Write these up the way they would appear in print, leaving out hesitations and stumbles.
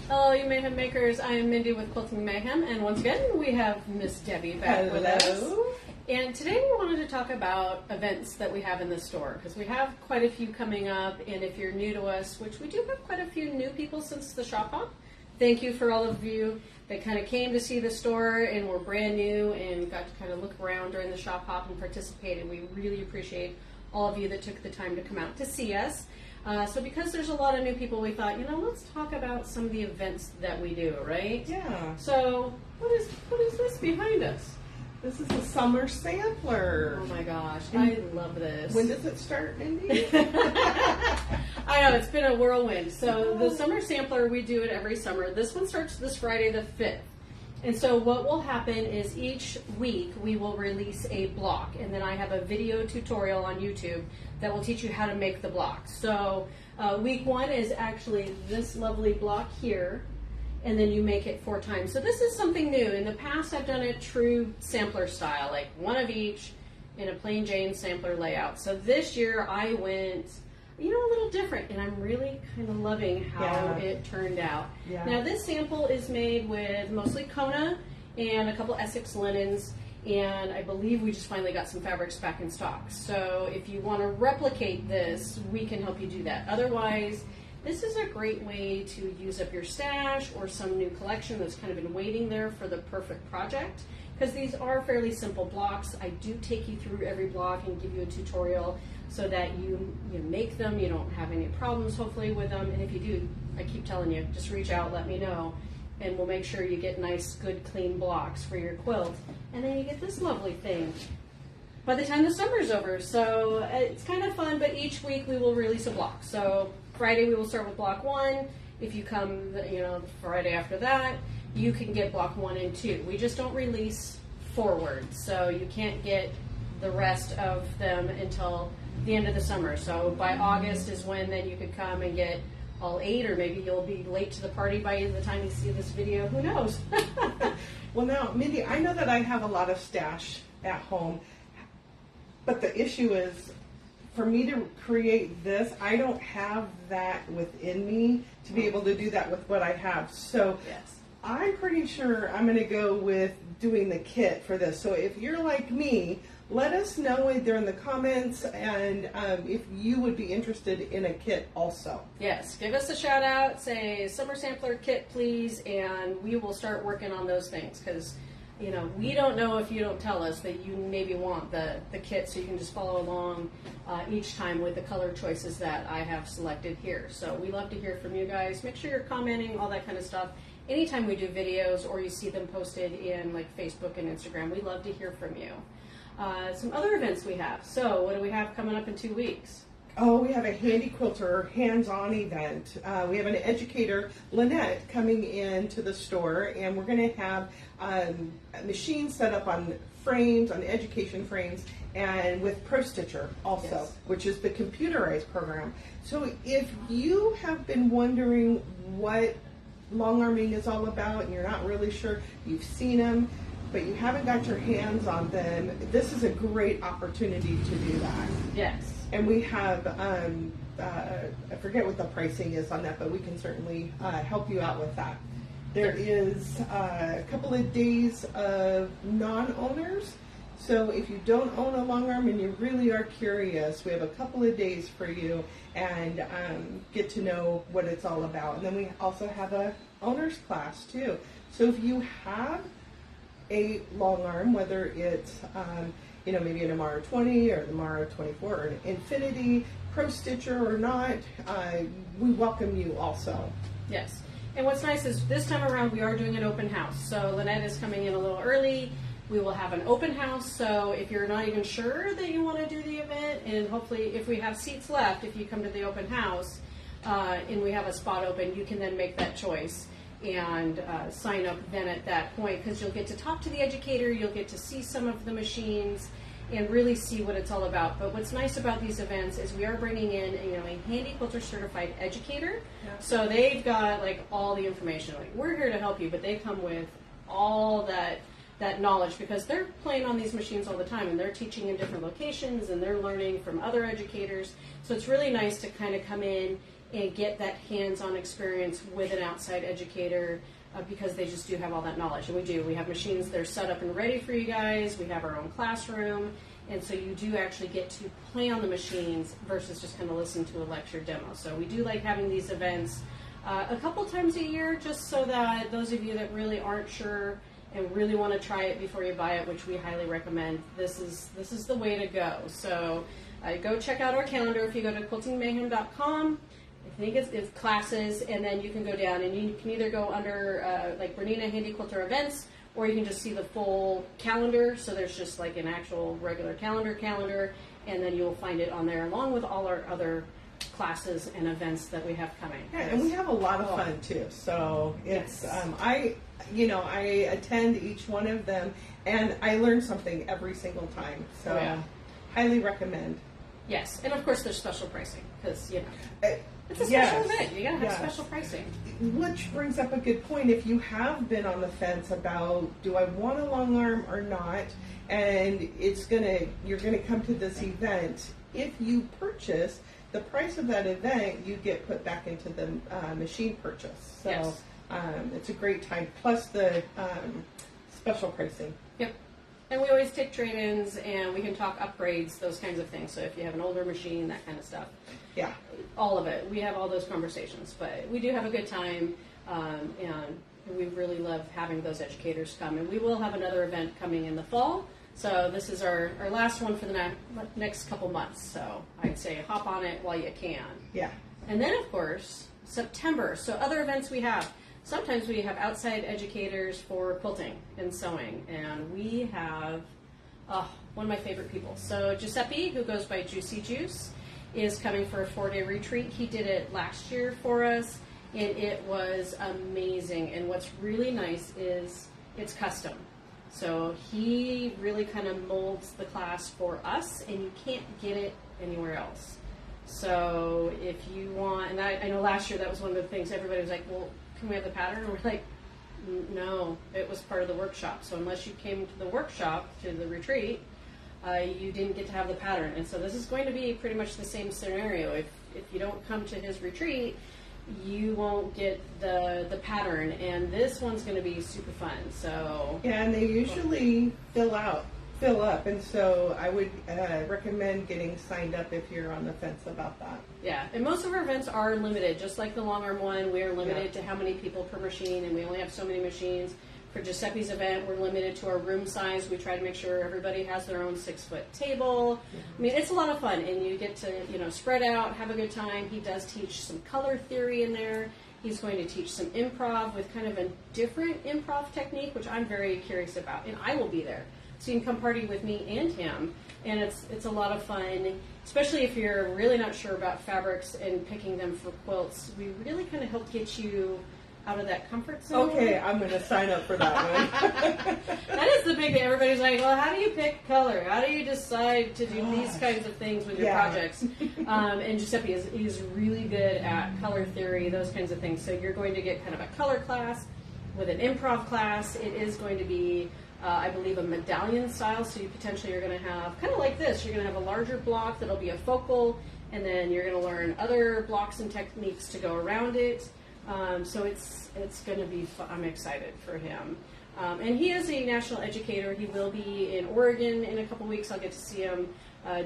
Hello, you Mayhem Makers. I am Mindy with Quilting Mayhem, and once again, we have Miss Debbie back with us. And today we wanted to talk about events that we have in the store, because we have quite a few coming up, and if you're new to us, which we do have quite a few new people since the shop hop, thank you for all of you that kind of came to see the store and were brand new and got to kind of look around during the shop hop and participated. We really appreciate all of you that took the time to come out to see us. So because there's a lot of new people, we thought, let's talk about some of the events that we do, right? Yeah. So what is this behind us? This is a summer sampler. Oh my gosh, I love this. When does it start, Mindy? I know, it's been a whirlwind. So the summer sampler, we do it every summer. This one starts this Friday the 5th. And so what will happen is each week we will release a block, and then I have a video tutorial on YouTube that will teach you how to make the block. So week 1 is actually this lovely block here, and then you make it 4 times. So this is something new. In the past I've done it true sampler style, like one of each in a plain Jane sampler layout. So this year I went a little different, and I'm really kind of loving how it turned out. Yeah. Now this sample is made with mostly Kona and a couple Essex linens, and I believe we just finally got some fabrics back in stock. So if you want to replicate this, we can help you do that. Otherwise, this is a great way to use up your stash or some new collection that's kind of been waiting there for the perfect project, because these are fairly simple blocks. I do take you through every block and give you a tutorial so that you make them, you don't have any problems hopefully with them, and if you do, I keep telling you, just reach out, let me know, and we'll make sure you get nice, good, clean blocks for your quilt, and then you get this lovely thing by the time the summer's over. So it's kind of fun, but each week we will release a block. So Friday we will start with block 1. If you come, the Friday after that, you can get block 1 and 2. We just don't release forward, so you can't get the rest of them until the end of the summer. So by August is when then you could come and get all 8, or maybe you'll be late to the party by the time you see this video. Who knows? Well, now, Mindy, I know that I have a lot of stash at home, but the issue is, for me to create this, I don't have that within me to be able to do that with what I have. So yes, I'm pretty sure I'm going to go with doing the kit for this. So if you're like me, let us know either in the comments and if you would be interested in a kit also. Yes, give us a shout out, say summer sampler kit please, and we will start working on those things, because we don't know if you don't tell us that you maybe want the kit, so you can just follow along each time with the color choices that I have selected here. So we love to hear from you guys. Make sure you're commenting, all that kind of stuff. Anytime we do videos or you see them posted in like Facebook and Instagram, we love to hear from you. Some other events we have. So what do we have coming up in 2 weeks? Oh, we have a handy quilter hands-on event. We have an educator, Lynette, coming into the store, and we're going to have machines set up on frames, on education frames, and with Pro Stitcher also, yes, which is the computerized program. So if you have been wondering what long arming is all about and you're not really sure, you've seen them, but you haven't got your hands on them, this is a great opportunity to do that. Yes. And we have, I forget what the pricing is on that, but we can certainly help you out with that. There is a couple of days of non-owners. So if you don't own a long arm and you really are curious, we have a couple of days for you and get to know what it's all about. And then we also have a owner's class too. So if you have a long arm, whether it's maybe an Amara 20 or an Amara 24 or an Infinity, Pro Stitcher or not, we welcome you also. Yes. And what's nice is this time around we are doing an open house. So Lynette is coming in a little early. We will have an open house, so if you're not even sure that you want to do the event, and hopefully if we have seats left, if you come to the open house and we have a spot open, you can then make that choice and sign up then at that point, because you'll get to talk to the educator, you'll get to see some of the machines and really see what it's all about. But what's nice about these events is we are bringing in a handy quilter certified educator. Yeah. So they've got like all the information. Like, we're here to help you, but they come with all that knowledge, because they're playing on these machines all the time and they're teaching in different locations and they're learning from other educators. So it's really nice to kind of come in and get that hands-on experience with an outside educator because they just do have all that knowledge. And we do. We have machines that are set up and ready for you guys. We have our own classroom. And so you do actually get to play on the machines versus just kind of listen to a lecture demo. So we do like having these events a couple times a year, just so that those of you that really aren't sure and really want to try it before you buy it, which we highly recommend, this is the way to go. So go check out our calendar. If you go to quiltingmayhem.com, I think it's classes, and then you can go down and you can either go under like Bernina Handy Quilter events, or you can just see the full calendar. So there's just like an actual regular calendar, and then you'll find it on there along with all our other classes and events that we have coming. Yeah, and we have a lot of fun too. So it's I attend each one of them, and I learn something every single time. So highly recommend. Yes, and of course there's special pricing because it's a special event. You gotta have special pricing. Which brings up a good point. If you have been on the fence about, do I want a long arm or not, and you're gonna come to this event, if you purchase, the price of that event you get put back into the machine purchase. So it's a great time. Plus the special pricing. Yep. And we always take trade-ins, and we can talk upgrades, those kinds of things. So if you have an older machine, that kind of stuff. Yeah. All of it. We have all those conversations. But we do have a good time, and we really love having those educators come. And we will have another event coming in the fall. So this is our last one for the next couple months. So I'd say hop on it while you can. Yeah. And then, of course, September. So other events we have. Sometimes we have outside educators for quilting and sewing, and we have one of my favorite people. So Giuseppe, who goes by Juicy Juice, is coming for a 4-day retreat. He did it last year for us, and it was amazing. And what's really nice is it's custom. So he really kind of molds the class for us, and you can't get it anywhere else. So if you want, and I know last year that was one of the things everybody was like, well, can we have the pattern? And we're like, no, it was part of the workshop. So unless you came to the workshop, to the retreat, you didn't get to have the pattern. And so this is going to be pretty much the same scenario. If you don't come to his retreat, you won't get the pattern. And this one's going to be super fun. So yeah, and they usually fill up, and so I would recommend getting signed up if you're on the fence about that. Yeah, and most of our events are limited, just like the long arm one. We are limited to how many people per machine, and we only have so many machines. For Giuseppe's event, we're limited to our room size. We try to make sure everybody has their own 6-foot table. I mean, it's a lot of fun, and you get to spread out, have a good time. He does teach some color theory in there. He's going to teach some improv with kind of a different improv technique, which I'm very curious about, and I will be there. So you can come party with me and him, and it's a lot of fun, especially if you're really not sure about fabrics and picking them for quilts. We really kind of help get you out of that comfort zone. Okay, I'm going to sign up for that one. That is the big thing. Everybody's like, well, how do you pick color? How do you decide to do these kinds of things with your projects? And Giuseppe is really good at color theory, those kinds of things. So you're going to get kind of a color class with an improv class. It is going to be I believe a medallion style, so you potentially are going to have, kind of like this, you're going to have a larger block that'll be a focal, and then you're going to learn other blocks and techniques to go around it. So it's going to be fun. I'm excited for him. And he is a national educator. He will be in Oregon in a couple weeks. I'll get to see him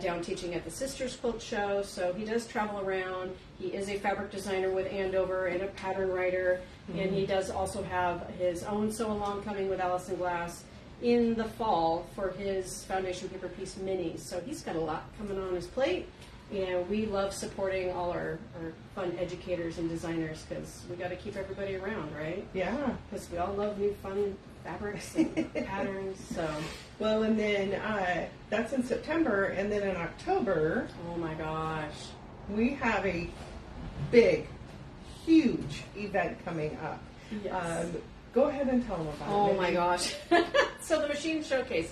down teaching at the Sisters Quilt Show. So he does travel around. He is a fabric designer with Andover and a pattern writer. Mm-hmm. And he does also have his own sew-along coming with Allison Glass in the fall for his foundation paper piece minis. So he's got a lot coming on his plate, and we love supporting all our fun educators and designers because we got to keep everybody around, right? Yeah. Because we all love new fun fabrics and patterns. So. Well, and then that's in September, and then in October. Oh my gosh. We have a big, huge event coming up. Yes. Go ahead and tell them about it. Oh my gosh. So the machine showcase.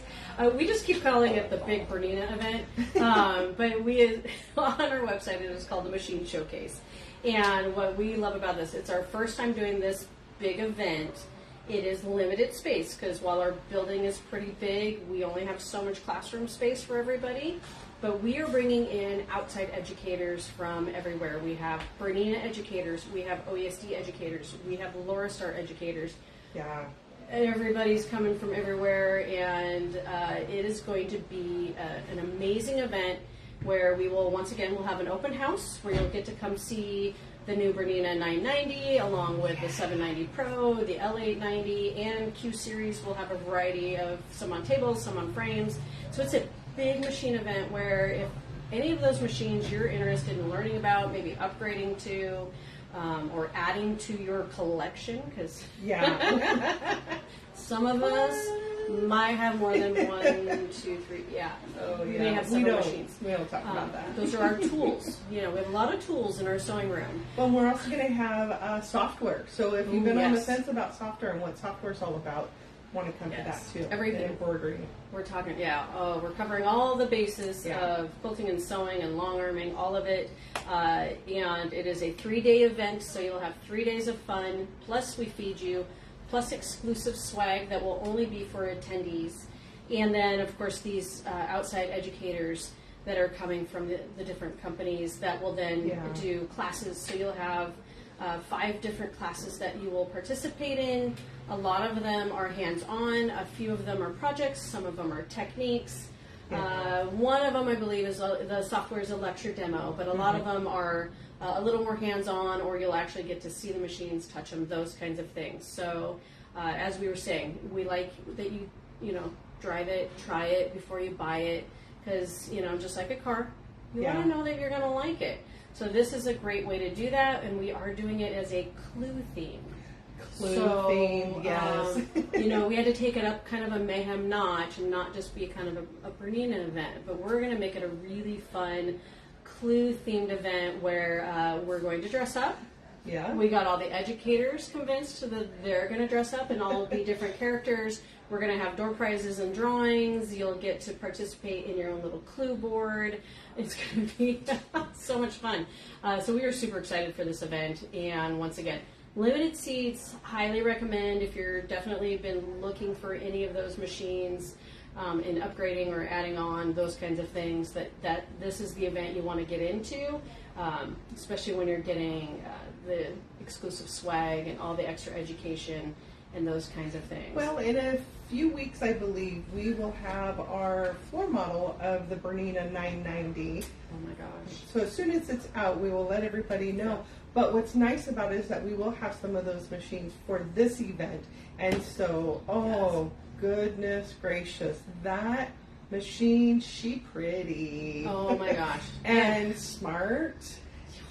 We just keep calling it the big Bernina event. But we, on our website, it is called the Machine Showcase. And what we love about this, it's our first time doing this big event. It is limited space because while our building is pretty big, we only have so much classroom space for everybody. But we are bringing in outside educators from everywhere. We have Bernina educators, we have OESD educators, we have Laurastar educators. Yeah. Everybody's coming from everywhere, and it is going to be an amazing event where we will, once again, we'll have an open house where you'll get to come see the new Bernina 990 along with the 790 Pro, the L890, and Q Series. We'll have a variety of some on tables, some on frames. So it's a big machine event where if any of those machines you're interested in learning about, maybe upgrading to, or adding to your collection, because some of us might have more than 1, 2, 3. Yeah. Oh, yeah. We may have several machines. We don't talk about that. Those are our tools. We have a lot of tools in our sewing room. Well, we're also going to have software. So if you've been on the fence about software and what software is all about, want to come to that too. Everything. And embroidery. We're talking, we're covering all the bases of quilting and sewing and long arming, all of it. And it is a 3-day event, so you'll have 3 days of fun, plus we feed you, plus exclusive swag that will only be for attendees. And then, of course, these outside educators that are coming from the different companies that will then do classes. So you'll have 5 different classes that you will participate in. A lot of them are hands-on, a few of them are projects, some of them are techniques. One of them, I believe, is the software is a lecture demo, but a lot of them are a little more hands-on, or you'll actually get to see the machines, touch them, those kinds of things. So, as we were saying, we like that you drive it, try it before you buy it, because just like a car, you want to know that you're going to like it. So this is a great way to do that, and we are doing it as a clue theme. Theme, yes. We had to take it up kind of a mayhem notch and not just be kind of a Bernina event, but we're going to make it a really fun clue-themed event where we're going to dress up. Yeah. We got all the educators convinced that they're going to dress up and all be different characters. We're going to have door prizes and drawings. You'll get to participate in your own little clue board. It's going to be so much fun. So we are super excited for this event. And once again, limited seats, highly recommend if you're definitely been looking for any of those machines in upgrading or adding on, those kinds of things, that this is the event you want to get into, especially when you're getting the exclusive swag and all the extra education and those kinds of things. Well, in a few weeks, I believe, we will have our floor model of the Bernina 990. Oh my gosh. So as soon as it's out, we will let everybody know. But what's nice about it is that we will have some of those machines for this event. And so, goodness gracious, that machine, she pretty. Oh my gosh. And smart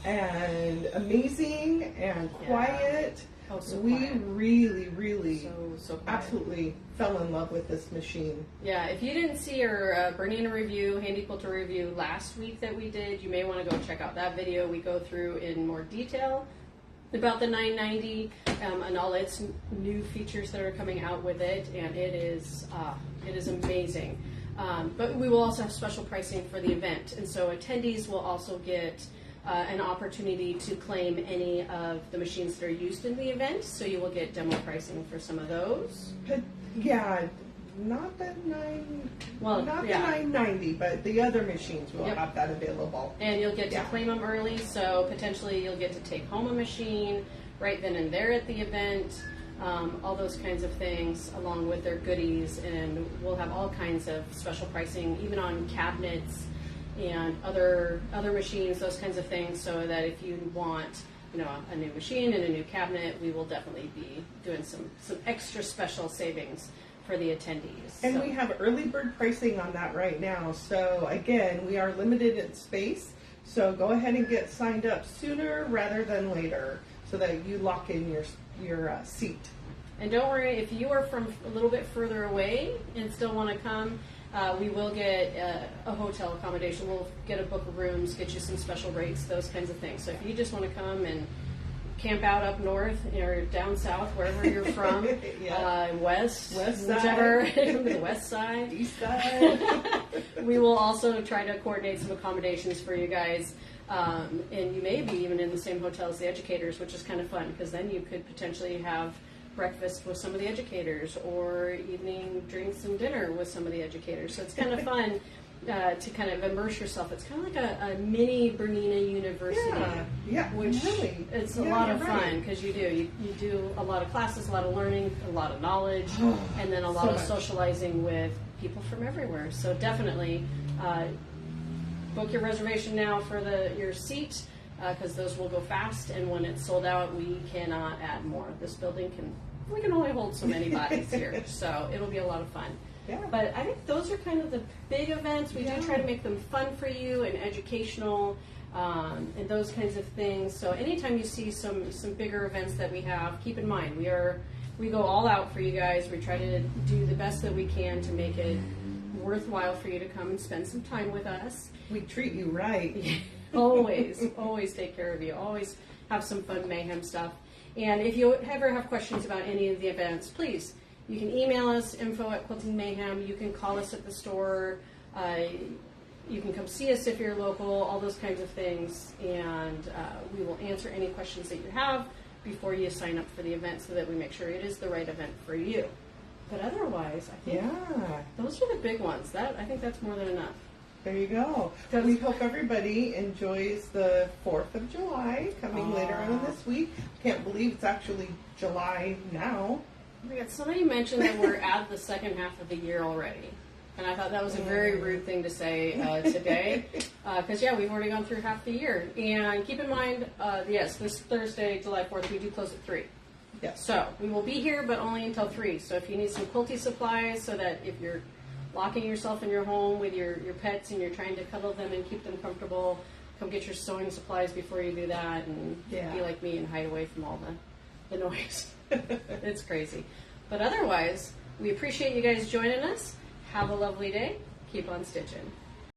and amazing and quiet. Oh, so we quiet. really so absolutely fell in love with this machine. Yeah, if you didn't see our Bernina review, Handy Quilter review last week that we did, you may want to go check out that video. We go through in more detail about the 990 and all its new features that are coming out with it, and it is amazing. But we will also have special pricing for the event, and so attendees will also get an opportunity to claim any of the machines that are used in the event, so you will get demo pricing for some of those. Yeah, not the 990, but the other machines will have that available. And you'll get to claim them early, so potentially you'll get to take home a machine right then and there at the event, all those kinds of things, along with their goodies, and we'll have all kinds of special pricing, even on cabinets and other machines, those kinds of things, so that if you want a new machine and a new cabinet, we will definitely be doing some extra special savings for the attendees. And we have early bird pricing on that right now. So again, we are limited in space, so go ahead and get signed up sooner rather than later so that you lock in your seat. And don't worry, if you are from a little bit further away and still want to come, we will get a hotel accommodation. We'll get a book of rooms, get you some special rates, those kinds of things. So if you just want to come and camp out up north or down south, wherever you're from, west whichever, the west side, east side, we will also try to coordinate some accommodations for you guys. And you may be even in the same hotel as the educators, which is kind of fun, because then you could potentially have breakfast with some of the educators or evening drinks and dinner with some of the educators. So it's kind of fun to kind of immerse yourself. It's kind of like a mini Bernina University, Yeah, which really. it's a lot of fun because you do a lot of classes, a lot of learning, a lot of knowledge, and then a lot of socializing with people from everywhere. So definitely book your reservation now for your seat because those will go fast, and when it's sold out, we cannot add more. This building we can only hold so many bodies here, so it'll be a lot of fun. Yeah. But I think those are kind of the big events. We do try to make them fun for you and educational and those kinds of things. So anytime you see some bigger events that we have, keep in mind we go all out for you guys. We try to do the best that we can to make it worthwhile for you to come and spend some time with us. We treat you right. Always take care of you. Always have some fun mayhem stuff. And if you ever have questions about any of the events, please. You can email us, info@quiltingmayhem. You can call us at the store. You can come see us if you're local, all those kinds of things. And we will answer any questions that you have before you sign up for the event so that we make sure it is the right event for you. But otherwise, I think those are the big ones. I think that's more than enough. There you go. We hope everybody enjoys the 4th of July coming later on this week. Can't believe it's actually July now. Oh my God, somebody mentioned that we're at the second half of the year already. And I thought that was a very rude thing to say today. Because, we've already gone through half the year. And keep in mind, yes, this Thursday, July 4th, we do close at 3. Yes. So we will be here, but only until 3. So if you need some quilty supplies so that if you're locking yourself in your home with your pets and you're trying to cuddle them and keep them comfortable, come get your sewing supplies before you do that and be like me and hide away from all the noise. It's crazy. But otherwise, we appreciate you guys joining us. Have a lovely day. Keep on stitching.